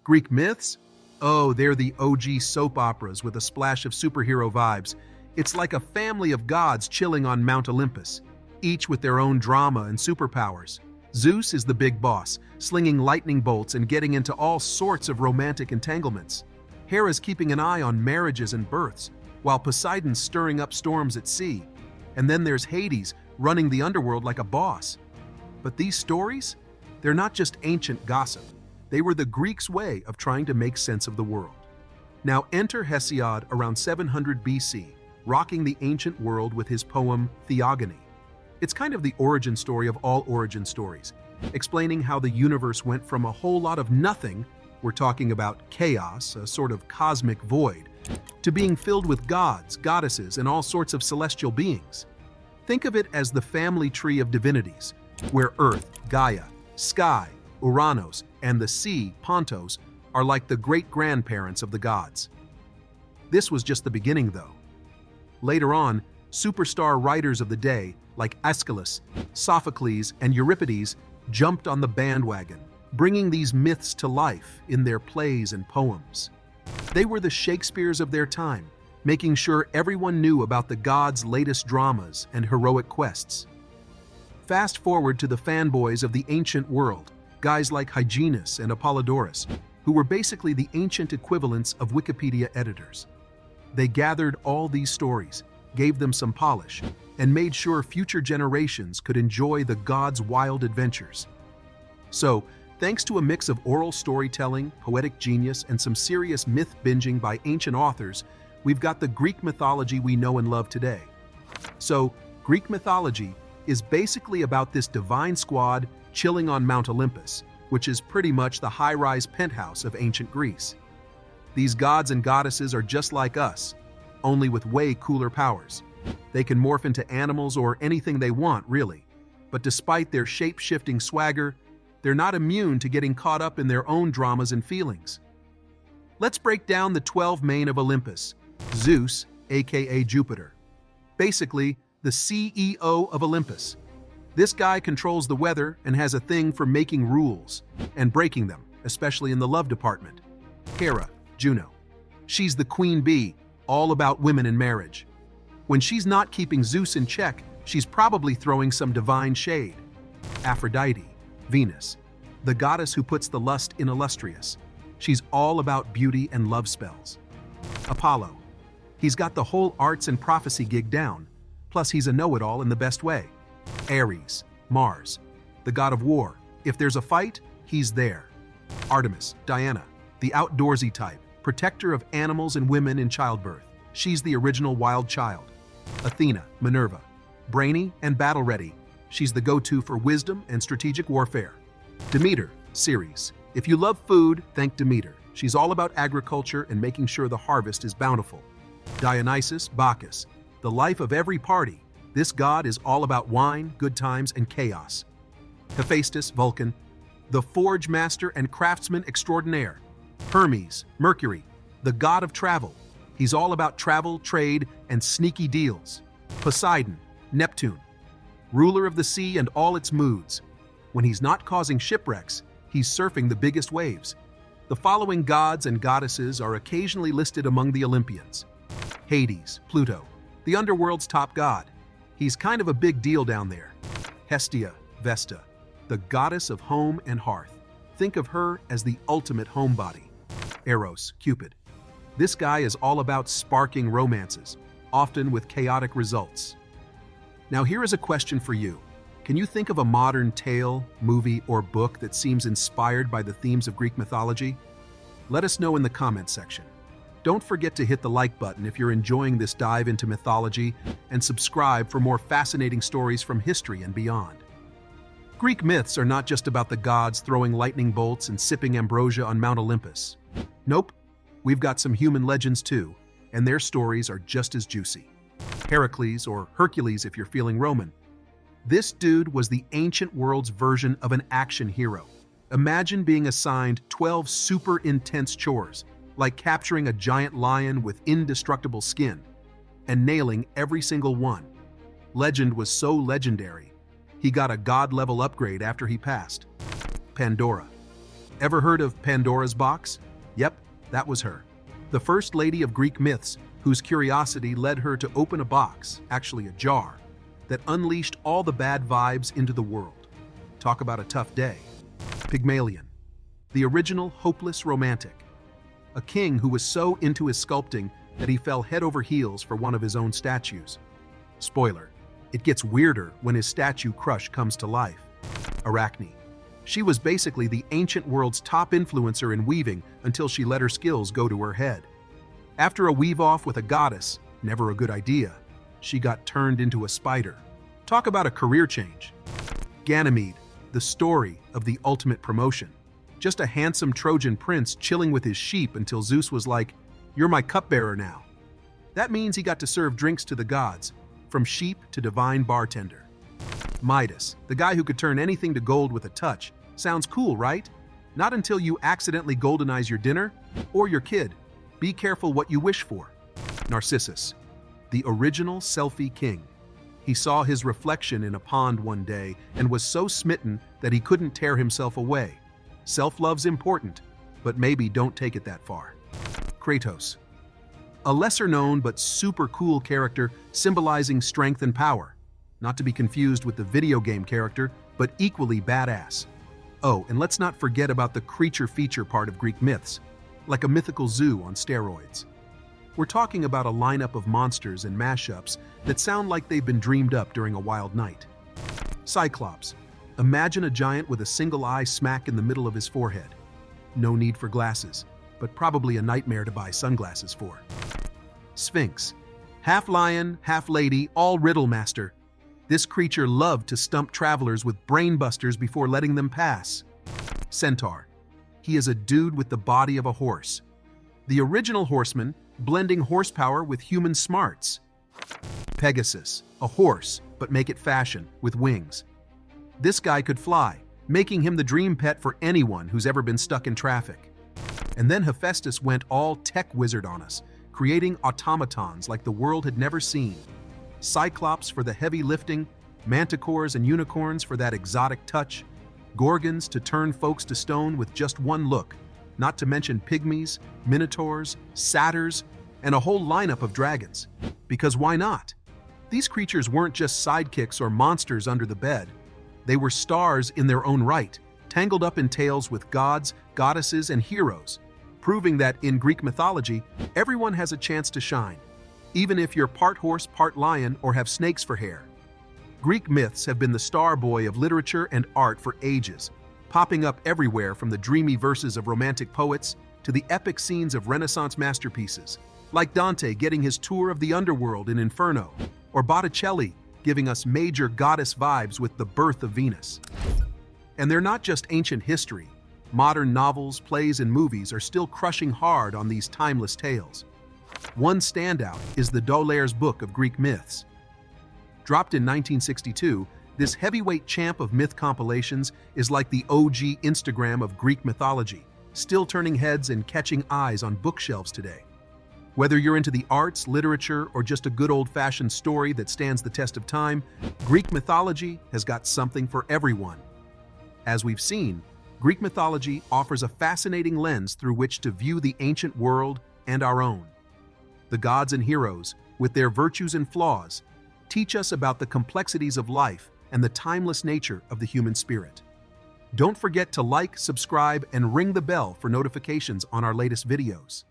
Greek myths? Oh, they're the OG soap operas with a splash of superhero vibes. It's like a family of gods chilling on Mount Olympus, each with their own drama and superpowers. Zeus is the big boss, slinging lightning bolts and getting into all sorts of romantic entanglements. Hera's keeping an eye on marriages and births, while Poseidon's stirring up storms at sea. And then there's Hades, running the underworld like a boss. But these stories? They're not just ancient gossip. They were the Greeks' way of trying to make sense of the world. Now enter Hesiod around 700 BC, rocking the ancient world with his poem Theogony. It's kind of the origin story of all origin stories, explaining how the universe went from a whole lot of nothing, we're talking about chaos, a sort of cosmic void, to being filled with gods, goddesses, and all sorts of celestial beings. Think of it as the family tree of divinities, where Earth, Gaia, sky, Uranos, and the sea, Pontos, are like the great-grandparents of the gods. This was just the beginning, though. Later on, superstar writers of the day, like Aeschylus, Sophocles, and Euripides, jumped on the bandwagon, bringing these myths to life in their plays and poems. They were the Shakespeares of their time, making sure everyone knew about the gods' latest dramas and heroic quests. Fast forward to the fanboys of the ancient world, guys like Hyginus and Apollodorus, who were basically the ancient equivalents of Wikipedia editors. They gathered all these stories, gave them some polish, and made sure future generations could enjoy the gods' wild adventures. So, thanks to a mix of oral storytelling, poetic genius, and some serious myth binging by ancient authors, we've got the Greek mythology we know and love today. So, Greek mythology is basically about this divine squad chilling on Mount Olympus, which is pretty much the high-rise penthouse of ancient Greece. These gods and goddesses are just like us, only with way cooler powers. They can morph into animals or anything they want, really. But despite their shape-shifting swagger, they're not immune to getting caught up in their own dramas and feelings. Let's break down the 12 main of Olympus. Zeus, aka Jupiter. Basically, the CEO of Olympus. This guy controls the weather and has a thing for making rules and breaking them, especially in the love department. Hera, Juno. She's the queen bee, all about women and marriage. When she's not keeping Zeus in check, she's probably throwing some divine shade. Aphrodite, Venus, the goddess who puts the lust in illustrious. She's all about beauty and love spells. Apollo. He's got the whole arts and prophecy gig down, plus he's a know-it-all in the best way. Ares, Mars, the god of war. If there's a fight, he's there. Artemis, Diana, the outdoorsy type, protector of animals and women in childbirth. She's the original wild child. Athena, Minerva, brainy and battle-ready. She's the go-to for wisdom and strategic warfare. Demeter, Ceres. If you love food, thank Demeter. She's all about agriculture and making sure the harvest is bountiful. Dionysus, Bacchus, the life of every party. This god is all about wine, good times, and chaos. Hephaestus, Vulcan, the forge master and craftsman extraordinaire. Hermes, Mercury, the god of travel. He's all about travel, trade, and sneaky deals. Poseidon, Neptune, ruler of the sea and all its moods. When he's not causing shipwrecks, he's surfing the biggest waves. The following gods and goddesses are occasionally listed among the Olympians. Hades, Pluto, the underworld's top god. He's kind of a big deal down there. Hestia, Vesta, the goddess of home and hearth. Think of her as the ultimate homebody. Eros, Cupid. This guy is all about sparking romances, often with chaotic results. Now here is a question for you. Can you think of a modern tale, movie, or book that seems inspired by the themes of Greek mythology? Let us know in the comments section. Don't forget to hit the like button if you're enjoying this dive into mythology, and subscribe for more fascinating stories from history and beyond. Greek myths are not just about the gods throwing lightning bolts and sipping ambrosia on Mount Olympus. Nope, we've got some human legends too, and their stories are just as juicy. Heracles, or Hercules if you're feeling Roman. This dude was the ancient world's version of an action hero. Imagine being assigned 12 super intense chores, like capturing a giant lion with indestructible skin, and nailing every single one. Legend was so legendary, he got a god-level upgrade after he passed. Pandora. Ever heard of Pandora's box? Yep, that was her. The first lady of Greek myths whose curiosity led her to open a box, actually a jar, that unleashed all the bad vibes into the world. Talk about a tough day. Pygmalion, the original hopeless romantic. A king who was so into his sculpting that he fell head over heels for one of his own statues. Spoiler, it gets weirder when his statue crush comes to life. Arachne. She was basically the ancient world's top influencer in weaving until she let her skills go to her head. After a weave-off with a goddess, never a good idea, she got turned into a spider. Talk about a career change. Ganymede, the story of the ultimate promotion. Just a handsome Trojan prince chilling with his sheep until Zeus was like, "You're my cupbearer now." That means he got to serve drinks to the gods, from sheep to divine bartender. Midas, the guy who could turn anything to gold with a touch. Sounds cool, right? Not until you accidentally goldenize your dinner or your kid. Be careful what you wish for. Narcissus, the original selfie king. He saw his reflection in a pond one day and was so smitten that he couldn't tear himself away. Self-love's important, but maybe don't take it that far. Kratos, a lesser-known but super cool character symbolizing strength and power. Not to be confused with the video game character, but equally badass. Oh, and let's not forget about the creature feature part of Greek myths, like a mythical zoo on steroids. We're talking about a lineup of monsters and mashups that sound like they've been dreamed up during a wild night. Cyclops. Imagine a giant with a single eye smack in the middle of his forehead. No need for glasses, but probably a nightmare to buy sunglasses for. Sphinx. Half lion, half lady, all riddle master. This creature loved to stump travelers with brainbusters before letting them pass. Centaur. He is a dude with the body of a horse. The original horseman, blending horsepower with human smarts. Pegasus, a horse, but make it fashion, with wings. This guy could fly, making him the dream pet for anyone who's ever been stuck in traffic. And then Hephaestus went all tech wizard on us, creating automatons like the world had never seen. Cyclops for the heavy lifting, manticores and unicorns for that exotic touch, gorgons to turn folks to stone with just one look, not to mention pygmies, minotaurs, satyrs, and a whole lineup of dragons. Because why not? These creatures weren't just sidekicks or monsters under the bed. They were stars in their own right, tangled up in tales with gods, goddesses, and heroes, proving that in Greek mythology, everyone has a chance to shine, even if you're part horse, part lion, or have snakes for hair. Greek myths have been the star boy of literature and art for ages, popping up everywhere from the dreamy verses of romantic poets to the epic scenes of Renaissance masterpieces, like Dante getting his tour of the underworld in Inferno, or Botticelli giving us major goddess vibes with The Birth of Venus. And they're not just ancient history. Modern novels, plays, and movies are still crushing hard on these timeless tales. One standout is the D'Aulaire's Book of Greek Myths. Dropped in 1962, this heavyweight champ of myth compilations is like the OG Instagram of Greek mythology, still turning heads and catching eyes on bookshelves today. Whether you're into the arts, literature, or just a good old-fashioned story that stands the test of time, Greek mythology has got something for everyone. As we've seen, Greek mythology offers a fascinating lens through which to view the ancient world and our own. The gods and heroes, with their virtues and flaws, teach us about the complexities of life and the timeless nature of the human spirit. Don't forget to like, subscribe, and ring the bell for notifications on our latest videos.